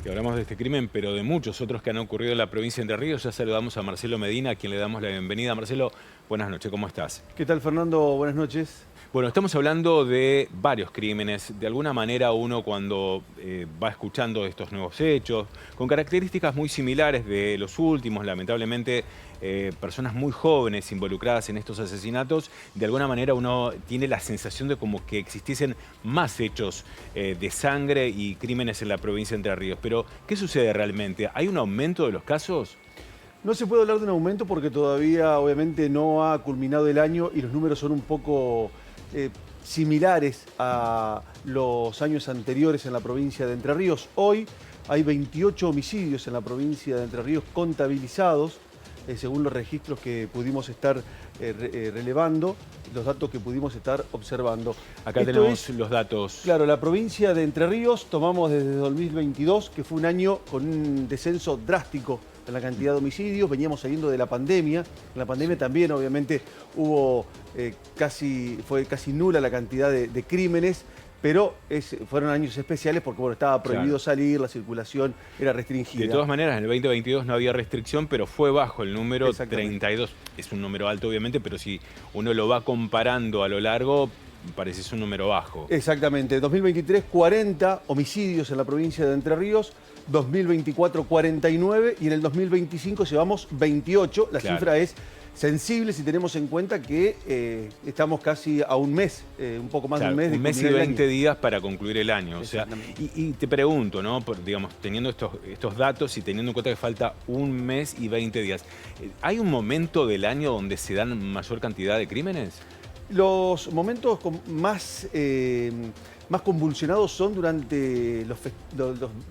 Y hablamos de este crimen, pero de muchos otros que han ocurrido en la provincia de Entre Ríos. Ya saludamos a Marcelo Medina, a quien le damos la bienvenida. Marcelo, buenas noches, ¿cómo estás? ¿Qué tal, Fernando? Buenas noches. Bueno, estamos hablando de varios crímenes. De alguna manera uno cuando va escuchando estos nuevos hechos, con características muy similares de los últimos, lamentablemente personas muy jóvenes involucradas en estos asesinatos, de alguna manera uno tiene la sensación de como que existiesen más hechos de sangre y crímenes en la provincia de Entre Ríos. Pero, ¿qué sucede realmente? ¿Hay un aumento de los casos? No se puede hablar de un aumento porque todavía obviamente no ha culminado el año y los números son un poco similares a los años anteriores en la provincia de Entre Ríos. Hoy hay 28 homicidios en la provincia de Entre Ríos contabilizados, según los registros que pudimos estar relevando, los datos que pudimos estar observando. Acá tenemos los datos. Claro, la provincia de Entre Ríos tomamos desde 2022, que fue un año con un descenso drástico en la cantidad de homicidios. Veníamos saliendo de la pandemia. En la pandemia también, obviamente, fue casi nula la cantidad de crímenes, pero fueron años especiales porque bueno, estaba prohibido salir, la circulación era restringida. De todas maneras, en el 2022 no había restricción, pero fue bajo el número 32. Es un número alto, obviamente, pero si uno lo va comparando a lo largo, parece ser un número bajo. Exactamente. En 2023, 40 homicidios en la provincia de Entre Ríos. 2024, 49 y en el 2025 llevamos 28. La cifra es sensible si tenemos en cuenta que estamos casi a un mes, un poco más de un mes. Un mes y 20 días para concluir el año. O sea, y te pregunto, ¿no? Digamos, teniendo estos datos y teniendo en cuenta que falta un mes y 20 días, ¿hay un momento del año donde se dan mayor cantidad de crímenes? Los momentos más convulsionados son durante los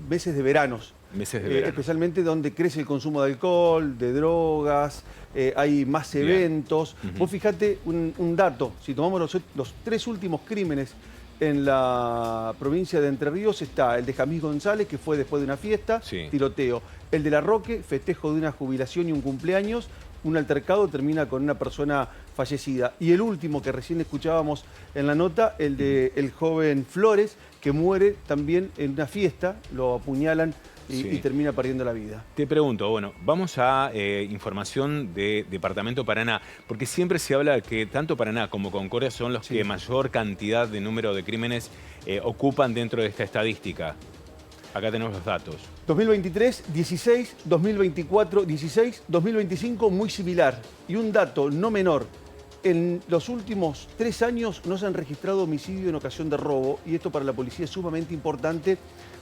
meses de veranos. Meses de verano. Especialmente donde crece el consumo de alcohol, de drogas, hay más eventos. Vos fijate un dato, si tomamos los 3 últimos crímenes en la provincia de Entre Ríos, está el de Jamís González, que fue después de una fiesta, tiroteo. El de La Roque, festejo de una jubilación y un cumpleaños, un altercado termina con una persona fallecida. Y el último que recién escuchábamos en la nota, el de el joven Flores, que muere también en una fiesta, lo apuñalan y termina perdiendo la vida. Te pregunto, bueno, vamos a información de Departamento Paraná, porque siempre se habla que tanto Paraná como Concordia son los que mayor cantidad de número de crímenes ocupan dentro de esta estadística. Acá tenemos los datos. 2023, 16, 2024, 16, 2025, muy similar. Y un dato no menor, en los últimos 3 años no se han registrado homicidio en ocasión de robo, y esto para la policía es sumamente importante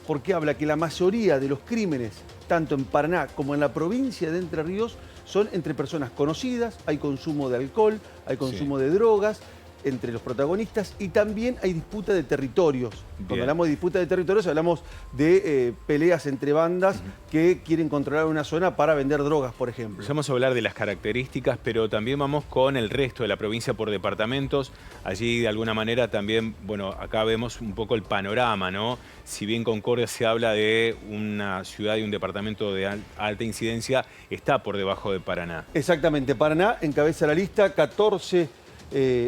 porque habla que la mayoría de los crímenes, tanto en Paraná como en la provincia de Entre Ríos, son entre personas conocidas, hay consumo de alcohol, hay consumo de drogas, entre los protagonistas, y también hay disputa de territorios. Cuando hablamos de disputa de territorios hablamos de peleas entre bandas que quieren controlar una zona para vender drogas, por ejemplo. Vamos a hablar de las características, pero también vamos con el resto de la provincia por departamentos. Allí de alguna manera también, bueno, acá vemos un poco el panorama, ¿no? Si bien Concordia se habla de una ciudad y un departamento de alta incidencia, está por debajo de Paraná. Exactamente, Paraná encabeza la lista, 14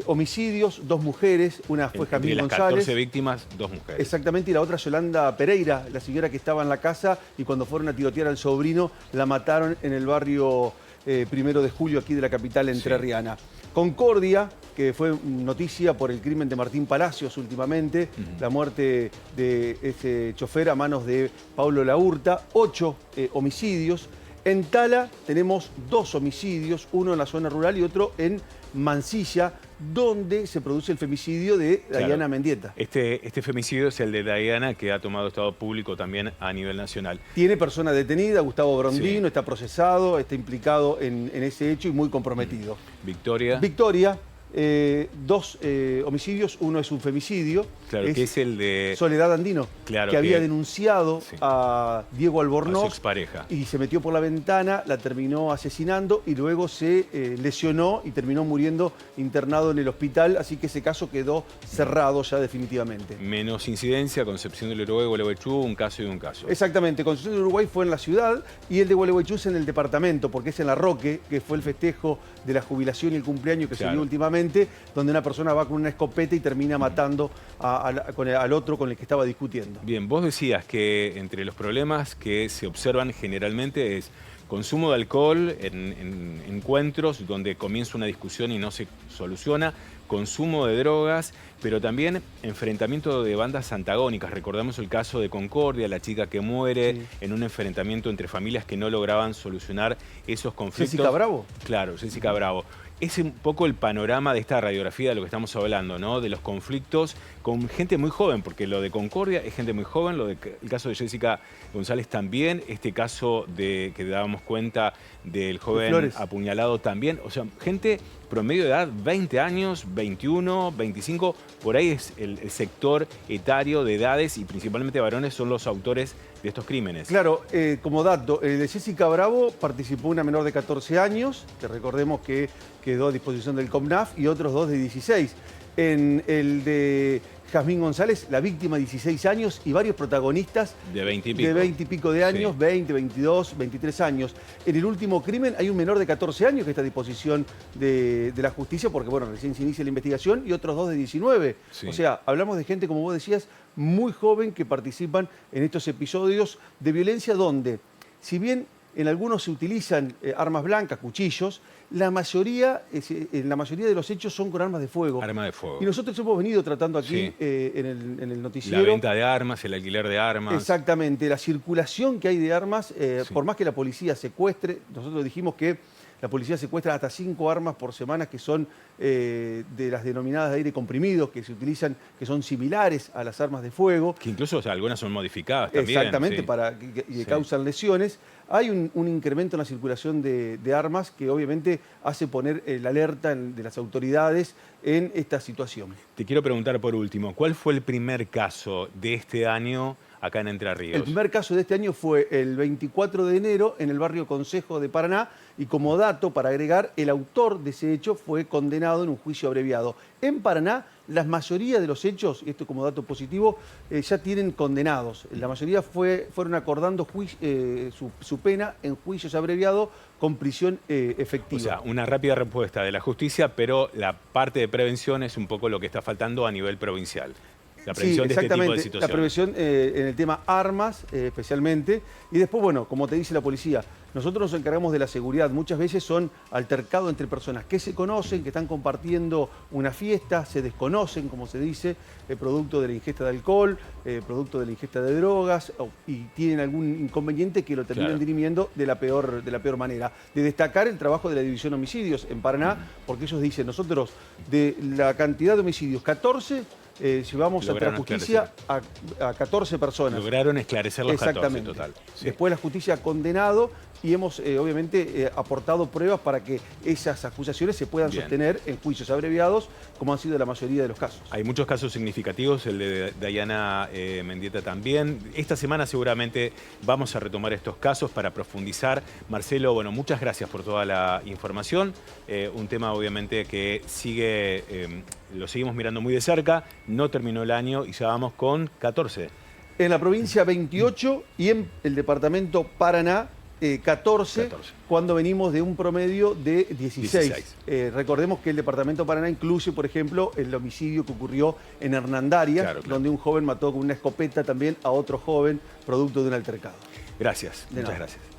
homicidios, 2 mujeres, una fue Jamís González. 14 víctimas, 2 mujeres. Exactamente, y la otra Yolanda Pereira, la señora que estaba en la casa y cuando fueron a tirotear al sobrino la mataron en el barrio 1 de Julio, aquí de la capital entrerriana. Concordia, que fue noticia por el crimen de Martín Palacios últimamente, la muerte de ese chofer a manos de Pablo Laurta, 8 homicidios. En Tala tenemos 2 homicidios, uno en la zona rural y otro en Mansilla, donde se produce el femicidio de Dayana Mendieta. Este femicidio es el de Dayana, que ha tomado estado público también a nivel nacional. Tiene persona detenida, Gustavo Brondino, está procesado, está implicado en ese hecho y muy comprometido. Victoria. Victoria. 2 homicidios, uno es un femicidio. Claro, que es el de Soledad Andino, que había denunciado a Diego Albornoz, a su expareja, y se metió por la ventana, la terminó asesinando y luego se lesionó y terminó muriendo internado en el hospital, así que ese caso quedó cerrado ya definitivamente. Menos incidencia, Concepción del Uruguay, Gualeguaychú, un caso y un caso. Exactamente, Concepción del Uruguay fue en la ciudad y el de Gualeguaychú es en el departamento, porque es en La Roque, que fue el festejo de la jubilación y el cumpleaños que se dio últimamente, donde una persona va con una escopeta y termina matando a al otro con el que estaba discutiendo. Bien, vos decías que entre los problemas que se observan generalmente es consumo de alcohol en encuentros donde comienza una discusión y no se soluciona, consumo de drogas, pero también enfrentamiento de bandas antagónicas. Recordamos el caso de Concordia, la chica que muere en un enfrentamiento entre familias que no lograban solucionar esos conflictos. ¿Jessica Bravo? Claro, Jessica Bravo. Es un poco el panorama de esta radiografía de lo que estamos hablando, ¿no? De los conflictos con gente muy joven, porque lo de Concordia es gente muy joven, el caso de Jessica González también, este caso que dábamos cuenta del joven apuñalado también, o sea, gente promedio de edad 20 años, 21, 25, por ahí es el sector etario de edades y principalmente varones son los autores de estos crímenes. Claro, como dato, el de Jessica Bravo participó una menor de 14 años, que recordemos que quedó a disposición del COMNAF, y otros dos de 16. En el de Jazmín González, la víctima de 16 años y varios protagonistas de 20 y pico. De 20 y pico de años, sí. 20, 22, 23 años. En el último crimen hay un menor de 14 años que está a disposición de la justicia porque, bueno, recién se inicia la investigación y otros dos de 19. Sí. O sea, hablamos de gente, como vos decías, muy joven que participan en estos episodios de violencia donde, si bien en algunos se utilizan armas blancas, cuchillos, en la mayoría de los hechos son con armas de fuego. Arma de fuego. Y nosotros hemos venido tratando aquí en el noticiero. La venta de armas, el alquiler de armas. Exactamente, la circulación que hay de armas, por más que la policía secuestre, nosotros dijimos que la policía secuestra hasta 5 armas por semana que son de las denominadas de aire comprimido, que se utilizan, que son similares a las armas de fuego. Que incluso, o sea, algunas son modificadas también. Exactamente, que causan lesiones. Hay un incremento en la circulación de armas que obviamente hace poner la alerta de las autoridades en esta situación. Te quiero preguntar por último, ¿cuál fue el primer caso de este año acá en Entre Ríos? El primer caso de este año fue el 24 de enero en el barrio Consejo de Paraná y como dato para agregar, el autor de ese hecho fue condenado en un juicio abreviado. En Paraná, la mayoría de los hechos, y esto como dato positivo, ya tienen condenados. La mayoría fueron acordando su pena en juicios abreviados con prisión efectiva. O sea, una rápida respuesta de la justicia, pero la parte de prevención es un poco lo que está faltando a nivel provincial. La prevención de este tipo de situaciones. La prevención en el tema armas, especialmente. Y después, bueno, como te dice la policía, nosotros nos encargamos de la seguridad. Muchas veces son altercados entre personas que se conocen, que están compartiendo una fiesta, se desconocen, como se dice, producto de la ingesta de alcohol, producto de la ingesta de drogas, y tienen algún inconveniente que lo terminan dirimiendo de la peor manera. De destacar el trabajo de la División de Homicidios en Paraná, porque ellos dicen, nosotros de la cantidad de homicidios, 14... llevamos ante la justicia a 14 personas. Lograron esclarecer los 14 total. Sí. Después la justicia ha condenado y hemos obviamente aportado pruebas para que esas acusaciones se puedan sostener en juicios abreviados, como han sido la mayoría de los casos. Hay muchos casos significativos, el de Dayana Mendieta también. Esta semana seguramente vamos a retomar estos casos para profundizar. Marcelo, bueno, muchas gracias por toda la información. Un tema obviamente que lo seguimos mirando muy de cerca. No terminó el año y ya vamos con 14. En la provincia 28 y en el departamento Paraná 14, cuando venimos de un promedio de 16. Recordemos que el departamento Paraná incluye, por ejemplo, el homicidio que ocurrió en Hernandaria, donde un joven mató con una escopeta también a otro joven producto de un altercado. Gracias, muchas gracias.